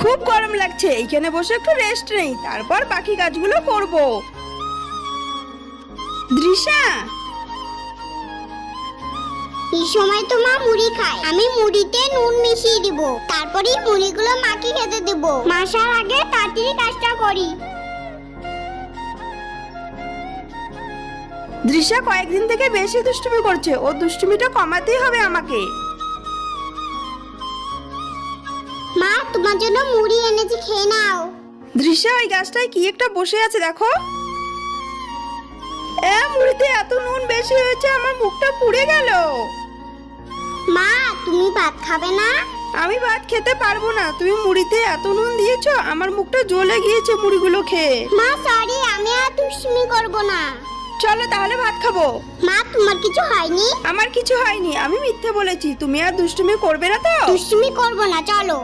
খুব গরম লাগছে, এইখানে বসে একটু রেস্ট নেই, তারপর বাকি কাজগুলো করব। দৃশা, এই সময় তো মা মুড়ি খায়, আমি মুড়িতে নুন মিশিয়ে দিব, তারপরে মুড়িগুলো মাকে খেতে দেব। মাসার আগে তাড়াতাড়ি কাজটা করি। দৃশা কয়েকদিন থেকে বেশি দুষ্টুমি করছে, ও দুষ্টুমিটা কমাতেই হবে আমাকে। মা তোমার জন্য মুড়ি এনেছি, খেয়ে নাও। দৃশা, ওই গাছটায় কি একটা বসে আছে দেখো। মুড়িতে এত নুন বেশি হয়েছে, আমার মুখটা পুড়ে গেল। মা তুমি ভাত খাবে না? আমি ভাত খেতে পারবো না, তুমি মুড়িতে এত নুন দিয়েছো, আমার মুখটা জ্বলে গিয়েছে মুড়িগুলো খেয়ে। মা সরি, আমি আর দুষ্টুমি করব না। চলো তাহলে ভাত খাবো। মা তোমার কিছু হয়নি? আমার কিছু হয়নি, আমি মিথ্যে বলেছি। তুমি আর দুষ্টুমি করবে না তো? দুষ্টুমি করব না, চলো।